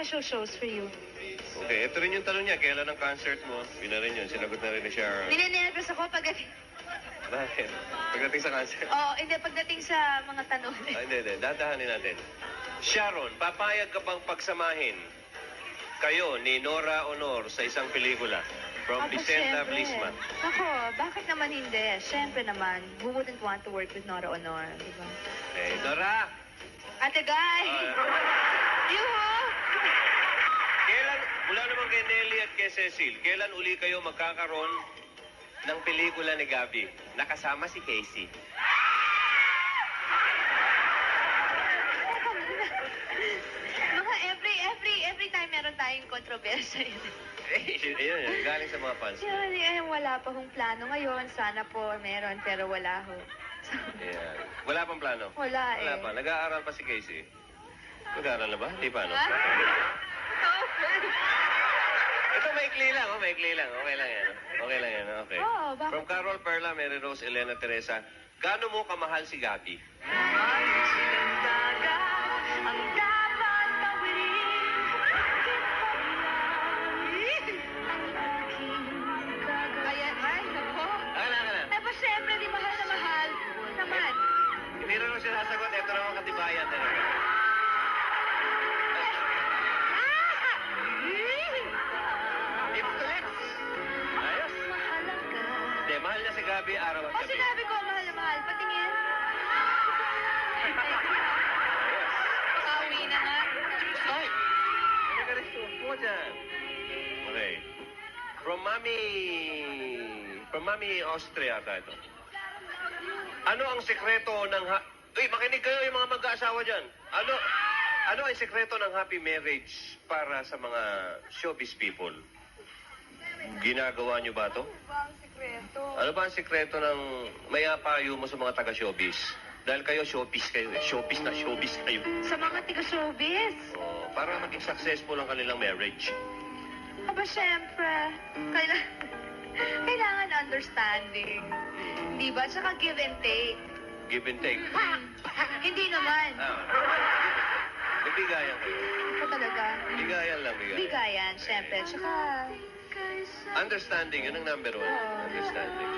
special shows for you. Okay, ito rin yung tanong niya. Kailan ang concert mo? Yun na rin yun. Sinagot na rin ni Sharon. Ninenervous ako pagdating... Bakit? Pagdating sa concert? Oo, hindi. Pagdating sa mga tanong. Hindi. Dadahanin natin. Sharon, papayag ka bang pagsamahin kayo ni Nora Honor sa isang pelikula? From Vicenta Blisman. Ako, bakit naman hindi? Siyempre naman, who wouldn't want to work with Nora Honor, di ba? Eh, Nora! Ate Guy! Yuhu! Kailan, mula naman kay Nelly at kay Cecil, kailan uli kayo magkakaroon ng pelikula ni Gabby? Nakasama si Casey. Mga every time meron tayong kontrobersya yun. Ayun, galing sa mga fans. Yan, wala pa hong plano ngayon. Sana po meron, pero wala ho. Ayan. Wala pang plano? Wala eh. Wala pa. Nag-aaral pa si Casey. Nag-aaral na ba? Di pa, no? Ito, maikli lang. Maikli lang. Okay lang yan. Okay lang yan. Okay. Oo, bakit? From Carol Perla, Mary Rose, Elena Teresa, gaano mo kamahal si Gabby? Ayan, ay, nako. Kailangan na. Eh, ba syempre, di mahal na mahal. Naman. Hindi rin mo sinasagot. Ito naman katibayan talaga. Ayos. Hindi, mahal niya si Gabby araw at O, gabi. sinabi ko, mahal na mahal. Patingin. Pauwi na nga. Ay! Ano ka rin? Upo dyan. Okay. From Mami Austria ata ito. Ano ang sekreto ng Uy, makinig kayo yung mga mag-aasawa dyan. Ano ang sekreto ng happy marriage para sa mga showbiz people? Ginagawa niyo ba to? Ano ba ang sikreto? Ano ba ang sekreto ng mayapayo mo sa mga taga-showbiz? Dahil kayo showbiz kayo eh. Showbiz na showbiz kayo. Sa mga tiga-showbiz. Oh, para maging successful ang kanilang marriage. Aba, syempre. Kailangan understanding. Di ba? Tsaka give and take. Give and take. Hindi naman. Bigayan kayo. Ako talaga. Bigayan lang, bigayan. Bigayan, syempre. Tsaka... Understanding, yun ang number one. Oo. Understanding.